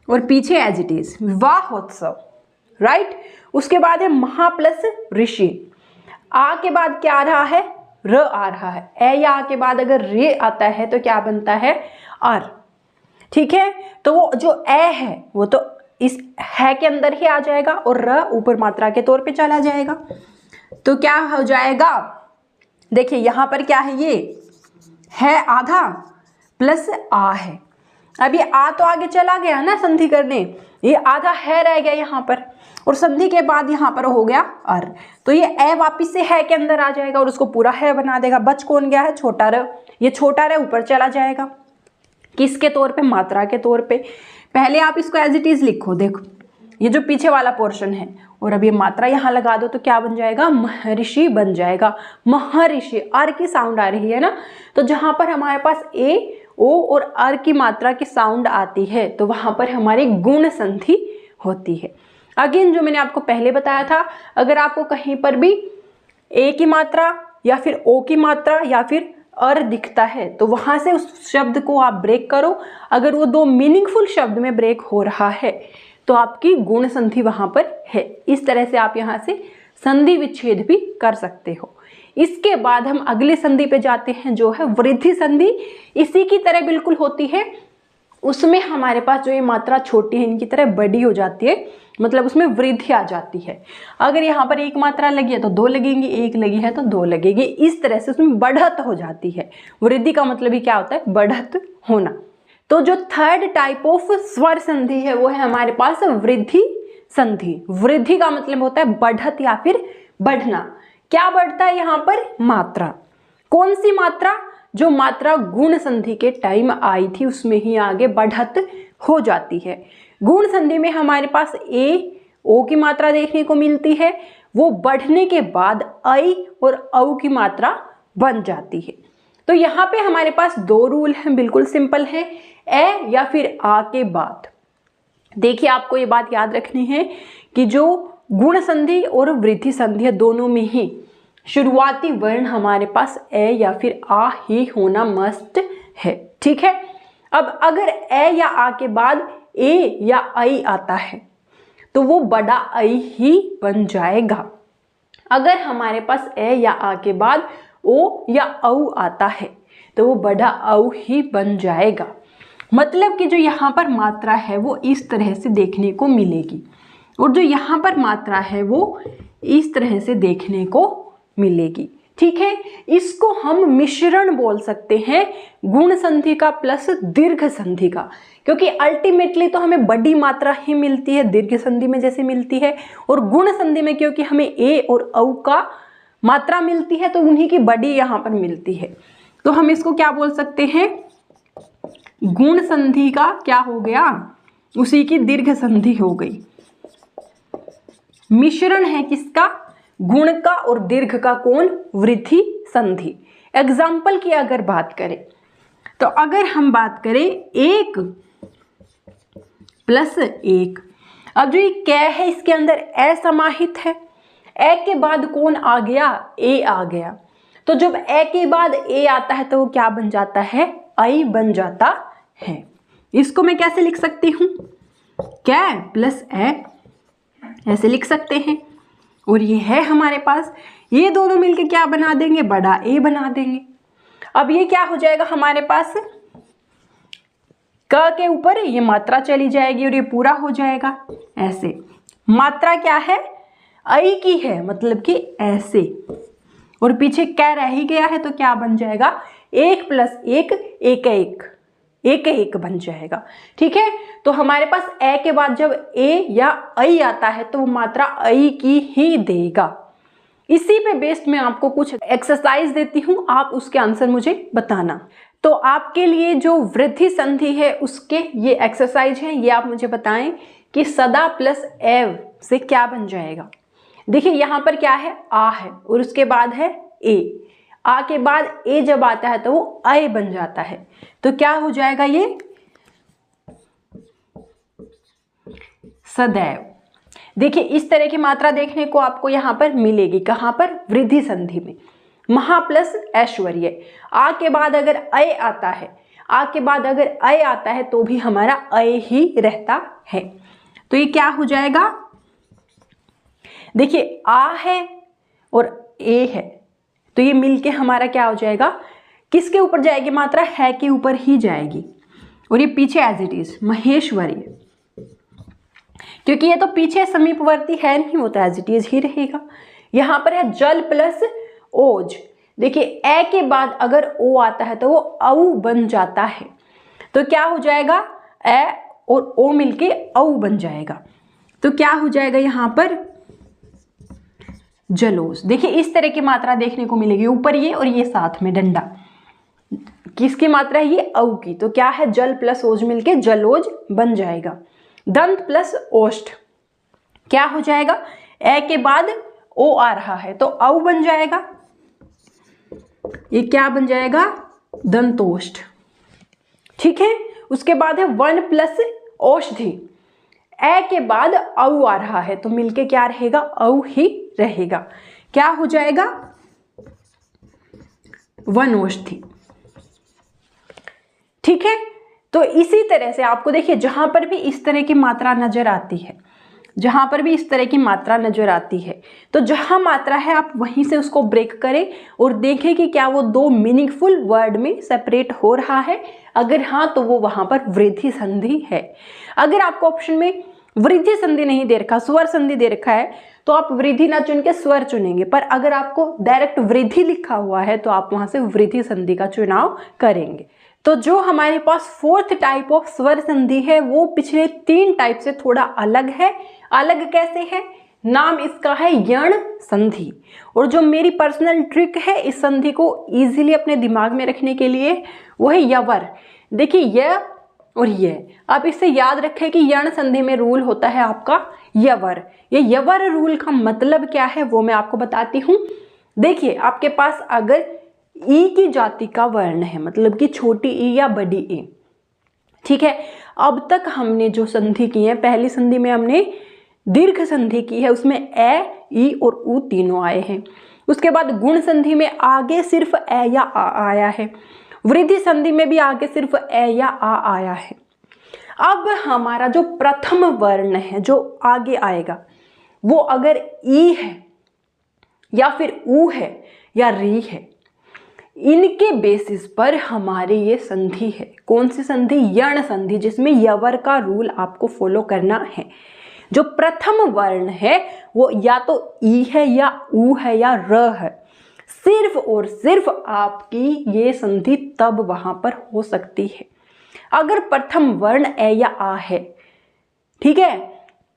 और पीछे एज इट इज विवाहोत्सव, राइट। उसके बाद है महा प्लस ऋषि। आ के बाद क्या आ रहा है, र आ रहा है। ए या आ के बाद अगर रे आता है तो क्या बनता है, अर, ठीक है। तो वो जो ए है वो तो इस है के अंदर ही आ जाएगा और र ऊपर मात्रा के तौर पे चला जाएगा। तो क्या हो जाएगा, देखिए यहां पर क्या है, ये है आधा प्लस आ है। अब ये आ तो आगे चला गया ना संधि करने, ये आधा है रह गया यहाँ पर, और संधि के बाद यहाँ पर हो गया अर, तो ये ए वापिस से है के अंदर आ जाएगा और उसको पूरा है बना देगा। बच कौन गया है, छोटा र। ये छोटा र ऊपर चला जाएगा, किसके तौर पे, मात्रा के तौर पे। पहले आप इसको एज इट इज लिखो, देखो ये जो पीछे वाला पोर्शन है और अब ये मात्रा यहाँ लगा दो तो क्या बन जाएगा, महर्षि बन जाएगा। महर्षि, अर की साउंड आ रही है ना, तो जहां पर हमारे पास ए, ओ और अर की मात्रा की साउंड आती है तो वहां पर हमारी गुण संधि होती है। अगेन जो मैंने आपको पहले बताया था, अगर आपको कहीं पर भी ए की मात्रा या फिर ओ की मात्रा या फिर अर दिखता है तो वहां से उस शब्द को आप ब्रेक करो। अगर वो दो मीनिंगफुल शब्द में ब्रेक हो रहा है तो आपकी गुण संधि वहां पर है। इस तरह से आप यहाँ से संधि विच्छेद भी कर सकते हो। इसके बाद हम अगले संधि पे जाते हैं जो है वृद्धि संधि। इसी की तरह बिल्कुल होती है, उसमें हमारे पास जो ये मात्रा छोटी है इनकी तरह बड़ी हो जाती है, मतलब उसमें वृद्धि आ जाती है। अगर यहाँ पर एक मात्रा लगी है तो दो लगेंगी, एक लगी है तो दो लगेगी, इस तरह से उसमें बढ़त हो जाती है। वृद्धि का मतलब ही क्या होता है, बढ़त होना। तो जो थर्ड टाइप ऑफ स्वर संधि है वो है हमारे पास वृद्धि संधि। वृद्धि का मतलब होता है बढ़त या फिर बढ़ना। क्या बढ़ता है यहाँ पर, मात्रा। कौन सी मात्रा, जो मात्रा गुण संधि के टाइम आई थी उसमें ही आगे बढ़त हो जाती है। गुण संधि में हमारे पास ए, ओ की मात्रा देखने को मिलती है, वो बढ़ने के बाद आई और औ की मात्रा बन जाती है। तो यहाँ पे हमारे पास दो रूल हैं, बिल्कुल सिंपल है, ए या फिर आ के बाद। देखिए आपको ये बात याद रखनी है कि जो गुण संधि और वृद्धि संधि है दोनों में ही शुरुआती वर्ण हमारे पास ए या फिर आ ही होना मस्ट है, ठीक है। अब अगर ए या आ के बाद ए या आई आता है तो वो बड़ा आई ही बन जाएगा। अगर हमारे पास ए या आ के बाद ओ या औ आता है तो वो बड़ा औ ही बन जाएगा। मतलब कि जो यहाँ पर मात्रा है वो इस तरह से देखने को मिलेगी और जो यहाँ पर मात्रा है वो इस तरह से देखने को मिलेगी, ठीक है। इसको हम मिश्रण बोल सकते हैं, गुण संधि का प्लस दीर्घ संधि का, क्योंकि अल्टीमेटली तो हमें बड़ी मात्रा ही मिलती है दीर्घ संधि में जैसे मिलती है, और गुण संधि में क्योंकि हमें ए और औ का मात्रा मिलती है तो उन्हीं की बड़ी यहाँ पर मिलती है। तो हम इसको क्या बोल सकते हैं, गुण संधि का क्या हो गया, उसी की दीर्घ संधि हो गई। मिश्रण है किसका, गुण का और दीर्घ का, कौन, वृद्धि संधि। एग्जाम्पल की अगर बात करें तो अगर हम बात करें एक प्लस एक, अब जो ये कै है इसके अंदर ए समाहित है, ए के बाद कौन आ गया, ए आ गया। तो जब ए के बाद ए आता है तो वो क्या बन जाता है, आई बन जाता है। इसको मैं कैसे लिख सकती हूँ, कै प्लस ए, ऐसे लिख सकते हैं। और ये है हमारे पास, ये दोनों मिलके क्या बना देंगे, बड़ा ए बना देंगे। अब ये क्या हो जाएगा हमारे पास, क के ऊपर ये मात्रा चली जाएगी और ये पूरा हो जाएगा ऐसे। मात्रा क्या है, आई की है, मतलब कि ऐसे, और पीछे कै रह ही गया है तो क्या बन जाएगा, एक प्लस एक, एक एक, एक एक बन जाएगा। ठीक है, तो हमारे पास ए के बाद जब ए या ऐ आता है तो वो मात्रा ऐ की ही देगा। इसी पे बेस्ड मैं आपको कुछ एक्सरसाइज देती हूँ, आप उसके आंसर मुझे बताना। तो आपके लिए जो वृद्धि संधि है उसके ये एक्सरसाइज है, ये आप मुझे बताएं कि सदा प्लस एव से क्या बन जाएगा। देखिए यहाँ पर क्या है, आ है और उसके बाद है ए, आ के बाद ए जब आता है तो वो ऐ बन जाता है, तो क्या हो जाएगा ये सदैव। देखिए इस तरह की मात्रा देखने को आपको यहाँ पर मिलेगी, कहाँ पर, वृद्धि संधि में। महा प्लस ऐश्वर्य, आ के बाद अगर ऐ आता है, आ के बाद अगर ऐ आता है तो भी हमारा ऐ ही रहता है, तो ये क्या हो जाएगा, देखिए आ है और ए है, तो ये मिलके हमारा क्या हो जाएगा, किसके ऊपर जाएगी मात्रा, है के ऊपर ही जाएगी, और ये पीछे एज इट इज महेश्वरी, क्योंकि ये तो पीछे समीपवर्ती है नहीं, वो तो एज इट इज ही रहेगा। यहाँ पर है जल प्लस ओज, देखिए ए के बाद अगर ओ आता है तो वो औ बन जाता है, तो क्या हो जाएगा, ए और ओ मिलके औ बन जाएगा, तो क्या हो जाएगा यहाँ पर जलोस। देखिए इस तरह की मात्रा देखने को मिलेगी, ऊपर ये और ये साथ में डंडा, किसकी मात्रा है, ये औ की, तो क्या है, जल प्लस ओज मिलके जलोज बन जाएगा। दंत प्लस ओष्ठ, क्या हो जाएगा, ए के बाद ओ आ रहा है तो औ बन जाएगा, ये क्या बन जाएगा, दंतोष्ठ। ठीक है, उसके बाद है वन प्लस औषधि, ए के बाद औ आ रहा है तो मिलके क्या रहेगा, औ ही रहेगा, क्या हो जाएगा, वनौषधि। ठीक है, तो इसी तरह से आपको देखिए जहां पर भी इस तरह की मात्रा नजर आती है, जहां पर भी इस तरह की मात्रा नजर आती है, तो जहां मात्रा है आप वहीं से उसको ब्रेक करें और देखें कि क्या वो दो मीनिंगफुल वर्ड में सेपरेट हो रहा है, अगर हाँ तो वो वहां पर वृद्धि संधि है। अगर आपको ऑप्शन में वृद्धि संधि नहीं दे रखा, स्वर संधि दे रखा है, तो आप वृद्धि ना चुन के स्वर चुनेंगे, पर अगर आपको डायरेक्ट वृद्धि लिखा हुआ है तो आप वहां से वृद्धि संधि का चुनाव करेंगे। तो जो हमारे पास फोर्थ टाइप ऑफ स्वर संधि है वो पिछले 3 टाइप से थोड़ा अलग है। अलग कैसे है, नाम इसका है यण संधि, और जो मेरी पर्सनल ट्रिक है इस संधि को इजीली अपने दिमाग में रखने के लिए वो है यवर। देखिए य और ये, आप इससे याद रखें कि यण संधि में रूल होता है आपका यवर। ये यवर रूल का मतलब क्या है वो मैं आपको बताती हूँ। देखिए आपके पास अगर ई की जाति का वर्ण है, मतलब कि छोटी ई या बड़ी ई, ठीक है, अब तक हमने जो संधि की है, पहली संधि में हमने दीर्घ संधि की है, उसमें ए, ई और ऊ तीनों आए हैं। उसके बाद गुण संधि में आगे सिर्फ ए या आ आया है, वृद्धि संधि में भी आगे सिर्फ ए या आ आया है। अब हमारा जो प्रथम वर्ण है जो आगे आएगा वो अगर ई है या फिर ऊ है या री है, इनके बेसिस पर हमारी ये संधि है। कौन सी संधि, यण संधि, जिसमें यवर का रूल आपको फॉलो करना है। जो प्रथम वर्ण है वो या तो ई है या ऊ है या र है, सिर्फ और सिर्फ आपकी ये संधि तब वहां पर हो सकती है अगर प्रथम वर्ण ए या आ है, ठीक है,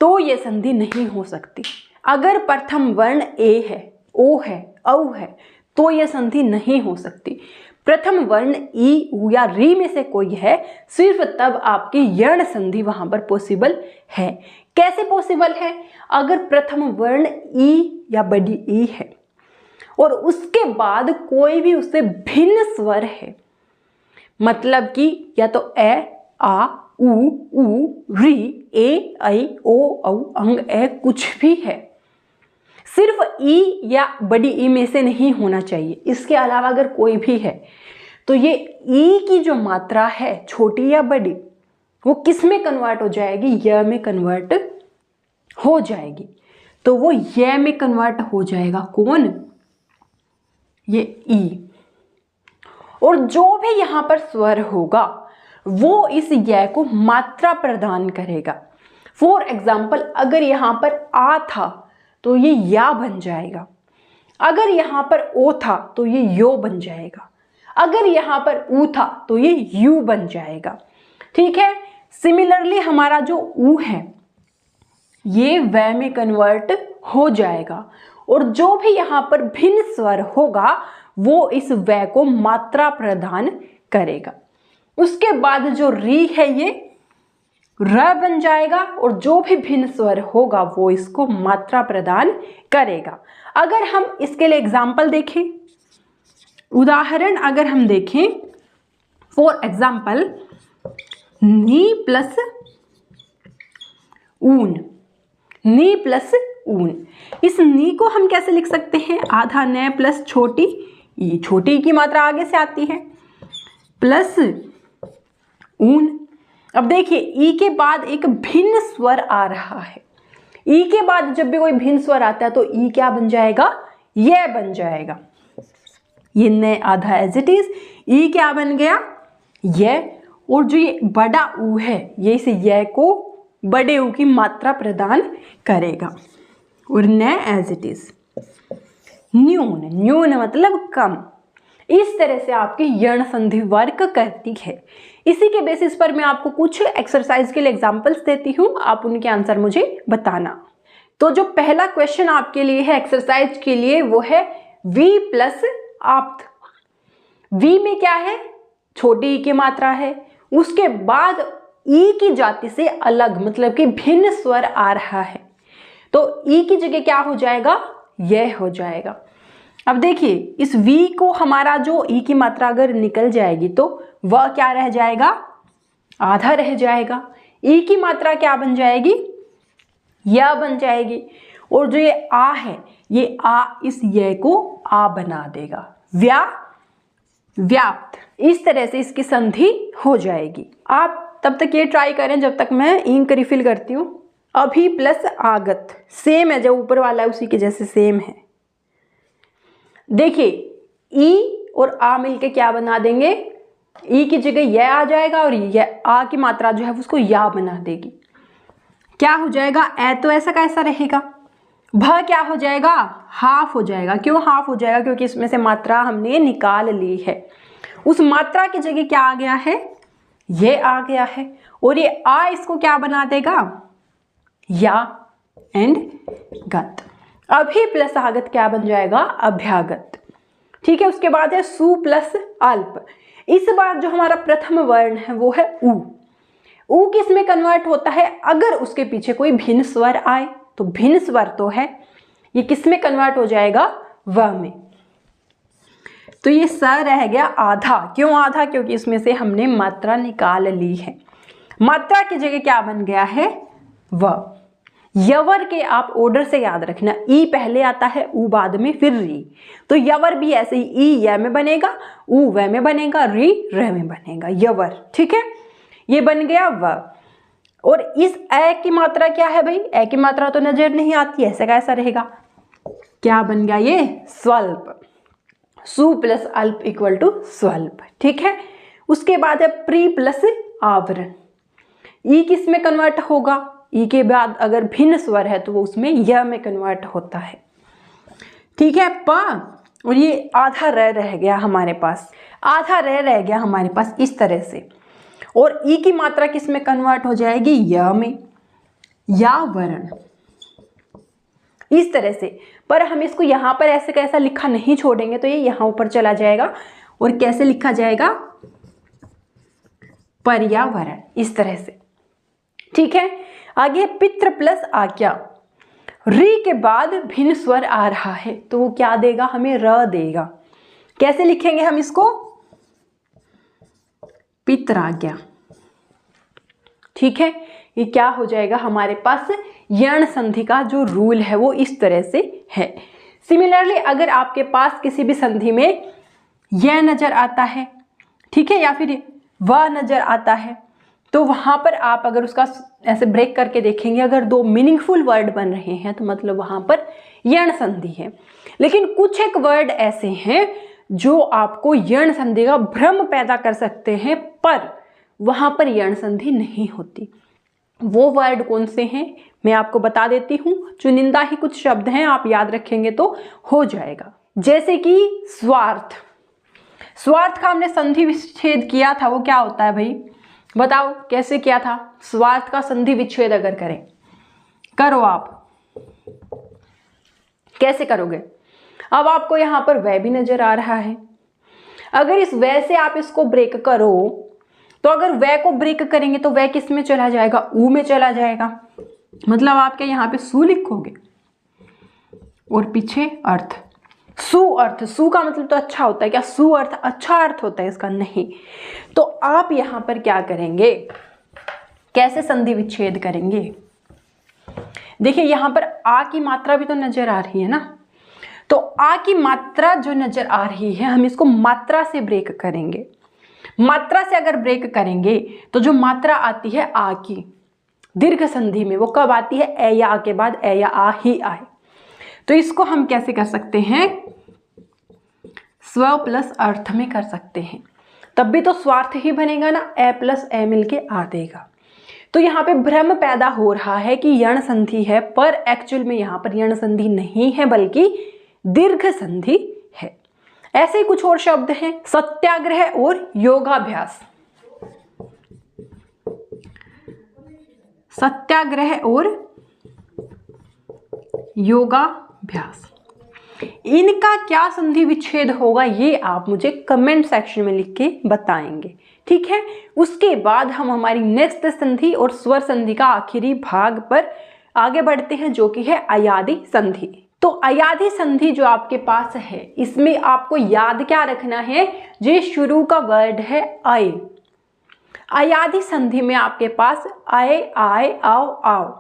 तो ये संधि नहीं हो सकती। अगर प्रथम वर्ण ए है, ओ है, औ है, तो यह संधि नहीं हो सकती। प्रथम वर्ण ई, ऊ या री में से कोई है, सिर्फ तब आपकी यण संधि वहां पर पॉसिबल है। कैसे पॉसिबल है, अगर प्रथम वर्ण ई या बड़ी ई है और उसके बाद कोई भी उससे भिन्न स्वर है, मतलब कि या तो ए, आ, ऊ, री, ए, ऐ, ओ, औ, अंग, ए, कुछ भी है, सिर्फ ई या बड़ी ई में से नहीं होना चाहिए। इसके अलावा अगर कोई भी है तो ये ई की जो मात्रा है, छोटी या बड़ी, वो किस में कन्वर्ट हो जाएगी, य में कन्वर्ट हो जाएगी। तो वो य में कन्वर्ट हो जाएगा, कौन, ये ई। और जो भी यहां पर स्वर होगा वो इस य को मात्रा प्रदान करेगा। फॉर एग्जाम्पल अगर यहां पर आ था तो ये या बन जाएगा, अगर यहां पर ओ था तो ये यो बन जाएगा, अगर यहाँ पर ऊ था तो ये यू बन जाएगा। ठीक है, सिमिलरली हमारा जो ऊ है ये व में कन्वर्ट हो जाएगा और जो भी यहाँ पर भिन्न स्वर होगा वो इस व को मात्रा प्रदान करेगा। उसके बाद जो री है ये र बन जाएगा और जो भी भिन्न स्वर होगा वो इसको मात्रा प्रदान करेगा। अगर हम इसके लिए एग्जाम्पल देखें, उदाहरण अगर हम देखें, फॉर एग्जाम्पल नी प्लस ऊन, नी प्लस ऊन, इस नी को हम कैसे लिख सकते हैं? आधा न प्लस छोटी ई, छोटी की मात्रा आगे से आती है, प्लस ऊन। अब देखिए ई के बाद एक भिन्न स्वर आ रहा है, ई के बाद जब भी कोई भिन्न स्वर आता है तो ई क्या बन जाएगा? ये बन जाएगा। ये न आधा एज इट इज, ई क्या बन गया? ये। और जो ये बड़ा ऊ है ये इस ये को बड़े ऊ की मात्रा प्रदान करेगा और न एज इट इज। न्यून, न्यून मतलब कम। इस तरह से आपकी यण संधि वर्क करती है। इसी के बेसिस पर मैं आपको कुछ एक्सरसाइज के लिए एग्जांपल्स देती हूँ, आप उनके आंसर मुझे बताना। तो जो पहला क्वेश्चन आपके लिए है एक्सरसाइज के लिए वो है वी प्लस आप्त। वी में क्या है? छोटी ई की मात्रा है, उसके बाद ई की जाति से अलग मतलब कि भिन्न स्वर आ रहा है तो ई की जगह क्या हो जाएगा? यह हो जाएगा। अब देखिए इस वी को हमारा जो ई की मात्रा अगर निकल जाएगी तो वह क्या रह जाएगा? आधा रह जाएगा। ई की मात्रा क्या बन जाएगी? या बन जाएगी। और जो ये आ है ये आ इस ये को आ बना देगा, व्याप्त। इस तरह से इसकी संधि हो जाएगी। आप तब तक ये ट्राई करें जब तक मैं इंक रिफिल करती हूँ। अभी प्लस आगत सेम है, जो ऊपर वाला है उसी के जैसे सेम है। देखिए ई और आ मिलके क्या बना देंगे? ई की जगह यह आ जाएगा और यह आ की मात्रा जो है उसको या बना देगी। क्या हो जाएगा? ए तो ऐसा का ऐसा रहेगा। भ क्या हो जाएगा? हाफ हो जाएगा। क्यों हाफ हो जाएगा? क्योंकि इसमें से मात्रा हमने निकाल ली है। उस मात्रा की जगह क्या आ गया है? ये आ गया है और ये आ इसको क्या बना देगा? या एंड गत। अभी प्लस आगत क्या बन जाएगा? अभ्यागत। ठीक है, उसके बाद है सु प्लस अल्प। इस बार जो हमारा प्रथम वर्ण है वो है ऊ। ऊ किस में कन्वर्ट होता है? अगर उसके पीछे कोई भिन्न स्वर आए तो भिन्न स्वर तो है, ये किस में कन्वर्ट हो जाएगा? व में। तो ये स रह गया आधा। क्यों आधा? क्योंकि इसमें से हमने मात्रा निकाल ली है। मात्रा की जगह क्या बन गया है? व। यवर के आप ऑर्डर से याद रखना, ई पहले आता है, ऊ बाद में, फिर री। तो यवर भी ऐसे ही, ई य में बनेगा, ऊ व में बनेगा, री र में बनेगा, यवर। ठीक है, ये बन गया व। और इस ए की मात्रा क्या है भाई? ए की मात्रा तो नजर नहीं आती, ऐसा कैसा रहेगा? क्या बन गया ये? स्वल्प। सु प्लस अल्प इक्वल टू स्वल्प। ठीक है, उसके बाद है प्री प्लस आवरण। ई किस में कन्वर्ट होगा? ई के बाद अगर भिन्न स्वर है तो वो उसमें य में कन्वर्ट होता है। ठीक है, प और ये आधा रह गया हमारे पास, आधा रह गया हमारे पास इस तरह से। और ई की मात्रा किस में कन्वर्ट हो जाएगी? य में, या वर्ण। इस तरह से। पर हम इसको यहाँ पर ऐसे कैसा लिखा नहीं छोड़ेंगे तो ये यहाँ ऊपर चला जाएगा और कैसे लिखा जाएगा? पर्यावरण, इस तरह से। ठीक है, आगे पितृ प्लस आज्ञा। री के बाद भिन्न स्वर आ रहा है तो वो क्या देगा? हमें र देगा। कैसे लिखेंगे हम इसको? पितराज्ञा। ठीक है, ये क्या हो जाएगा हमारे पास? यण संधि का जो रूल है वो इस तरह से है। सिमिलरली अगर आपके पास किसी भी संधि में यह नजर आता है, ठीक है, या फिर वह नजर आता है तो वहां पर आप अगर उसका ऐसे ब्रेक करके देखेंगे, अगर दो मीनिंगफुल वर्ड बन रहे हैं तो मतलब वहां पर यण संधि है। लेकिन कुछ एक वर्ड ऐसे हैं जो आपको यण संधि का भ्रम पैदा कर सकते हैं पर वहां पर यण संधि नहीं होती। वो वर्ड कौन से हैं मैं आपको बता देती हूँ। चुनिंदा ही कुछ शब्द हैं, आप याद रखेंगे तो हो जाएगा। जैसे कि स्वार्थ, स्वार्थ का हमने संधि विच्छेद किया था, वो क्या होता है भाई बताओ कैसे किया था? स्वार्थ का संधि विच्छेद अगर करें, करो आप, कैसे करोगे? अब आपको यहां पर वह भी नजर आ रहा है, अगर इस वह से आप इसको ब्रेक करो तो अगर वह को ब्रेक करेंगे तो वह किस में चला जाएगा? ऊ में चला जाएगा। मतलब आपके यहाँ पे सु लिखोगे और पीछे अर्थ, सु अर्थ। सु का मतलब तो अच्छा होता है क्या? सु अर्थ अच्छा अर्थ होता है इसका? नहीं। तो आप यहाँ पर क्या करेंगे, कैसे संधि विच्छेद करेंगे? देखिए यहाँ पर आ की मात्रा भी तो नजर आ रही है ना, तो आ की मात्रा जो नजर आ रही है हम इसको मात्रा से ब्रेक करेंगे। मात्रा से अगर ब्रेक करेंगे तो जो मात्रा आती है आ की दीर्घ संधि में, वो कब आती है? ए या आ के बाद ए या आ ही आए। तो इसको हम कैसे कर सकते हैं? स्व प्लस अर्थ में कर सकते हैं, तब भी तो स्वार्थ ही बनेगा ना, ए प्लस ए मिलके आ देगा। तो यहाँ पे भ्रम पैदा हो रहा है कि यण संधि है, पर एक्चुअल में यहाँ पर यण संधि नहीं है बल्कि दीर्घ संधि है। ऐसे ही कुछ और शब्द हैं, सत्याग्रह और योगाभ्यास। सत्याग्रह और योगाभ्यास, इनका क्या संधि विच्छेद होगा ये आप मुझे कमेंट सेक्शन में लिख के बताएंगे, ठीक है? उसके बाद हम हमारी नेक्स्ट संधि और स्वर संधि का आखिरी भाग पर आगे बढ़ते हैं, जो कि है अयादि संधि। तो अयादि संधि जो आपके पास है, इसमें आपको याद क्या रखना है? जो शुरू का वर्ड है अय। अयादि संधि में आपके पास अय, आय, आओ, आओ।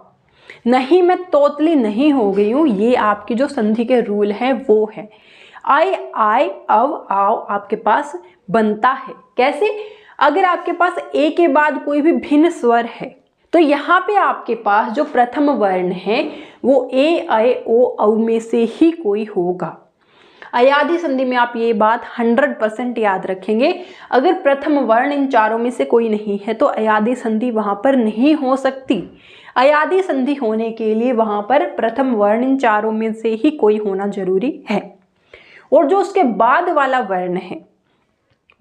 नहीं मैं तोतली नहीं हो गई हूं, ये आपकी जो संधि के रूल है वो है। अय, आय, अव, आओ आपके पास बनता है। कैसे? अगर आपके पास ए के बाद कोई भी भिन्न स्वर है तो यहाँ पे आपके पास जो प्रथम वर्ण है वो ए, अय, ओ, औ में से ही कोई होगा। अयादि संधि में आप ये बात 100% याद रखेंगे। अगर प्रथम वर्ण इन चारों में से कोई नहीं है तो अयादि संधि वहां पर नहीं हो सकती। अयादि संधि होने के लिए वहां पर प्रथम वर्ण इन चारों में से ही कोई होना जरूरी है, और जो उसके बाद वाला वर्ण है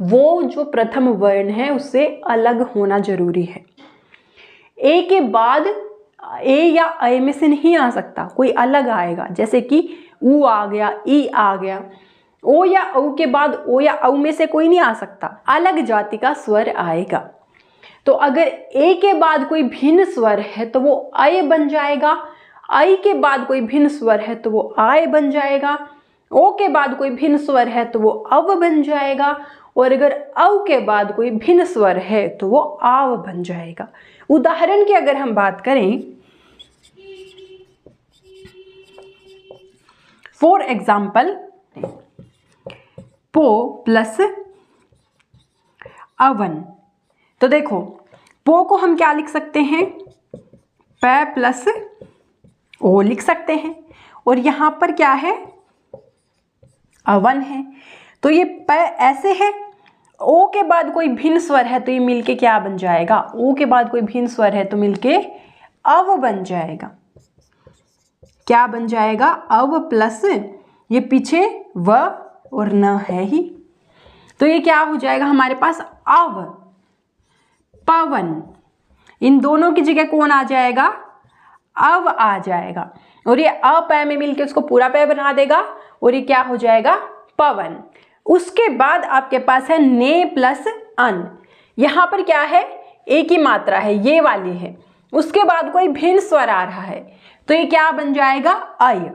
वो जो प्रथम वर्ण है उससे अलग होना जरूरी है। ए के बाद ए या अय में से नहीं आ सकता, कोई अलग आएगा, जैसे कि ऊ आ गया, ई आ गया। ओ या औ के बाद ओ या औ में से कोई नहीं आ सकता, अलग जाति का स्वर आएगा। तो अगर ए के बाद कोई भिन्न स्वर है तो वो अय बन जाएगा, आई के बाद कोई भिन्न स्वर है तो वो आय बन जाएगा, ओ के बाद कोई भिन्न स्वर है तो वो अव बन जाएगा, और अगर औ के बाद कोई भिन्न स्वर है तो वो आव बन जाएगा। उदाहरण की अगर हम बात करें, फॉर एग्जाम्पल पो प्लस अवन, तो देखो पो को हम क्या लिख सकते हैं? प प्लस ओ लिख सकते हैं, और यहां पर क्या है? अवन है। तो ये प ऐसे है, ओ के बाद कोई भिन्न स्वर है तो ये मिलके क्या बन जाएगा? ओ के बाद कोई भिन्न स्वर है तो मिलके अव बन जाएगा। क्या बन जाएगा? अव प्लस ये पीछे व और न है ही, तो ये क्या हो जाएगा हमारे पास? अव, पवन। इन दोनों की जगह कौन आ जाएगा? अव आ जाएगा, और ये अपय में मिलके उसको पूरा पय बना देगा, और ये क्या हो जाएगा? पवन। उसके बाद आपके पास है ने प्लस अन। यहां पर क्या है? ए की मात्रा है, ये वाली है, उसके बाद कोई भिन्न स्वर आ रहा है तो ये क्या बन जाएगा? अय।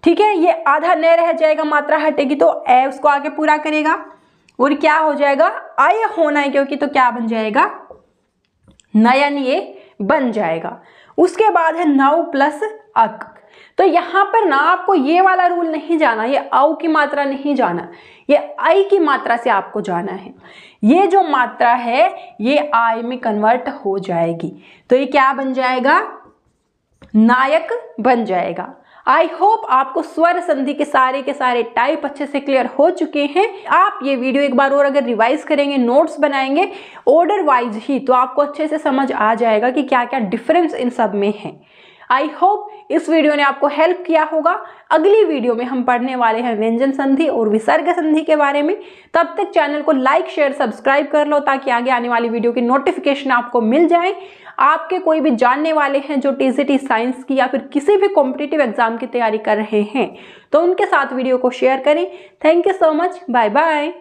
ठीक है, ये आधा न रह जाएगा, मात्रा हटेगी तो ए उसको आगे पूरा करेगा, और क्या हो जाएगा? अय होना है क्योंकि, तो क्या बन जाएगा? नयन ये बन जाएगा। उसके बाद है नौ प्लस अक। तो यहां पर ना आपको ये वाला रूल नहीं जाना, ये औ की मात्रा नहीं जाना, ये आई की मात्रा से आपको जाना है। ये जो मात्रा है ये आई में कन्वर्ट हो जाएगी, तो ये क्या बन जाएगा? नायक बन जाएगा। आई होप आपको स्वर संधि के सारे टाइप अच्छे से क्लियर हो चुके हैं। आप ये वीडियो एक बार और अगर रिवाइज करेंगे, नोट्स बनाएंगे ऑर्डर वाइज ही, तो आपको अच्छे से समझ आ जाएगा कि क्या क्या डिफरेंस इन सब में है। आई होप इस वीडियो ने आपको हेल्प किया होगा। अगली वीडियो में हम पढ़ने वाले हैं व्यंजन संधि और विसर्ग संधि के बारे में। तब तक चैनल को लाइक शेयर सब्सक्राइब कर लो ताकि आगे आने वाली वीडियो की नोटिफिकेशन आपको मिल जाए। आपके कोई भी जानने वाले हैं जो टीजीटी साइंस की या फिर किसी भी कॉम्पिटिटिव एग्जाम की तैयारी कर रहे हैं तो उनके साथ वीडियो को शेयर करें। Thank you so much, bye bye.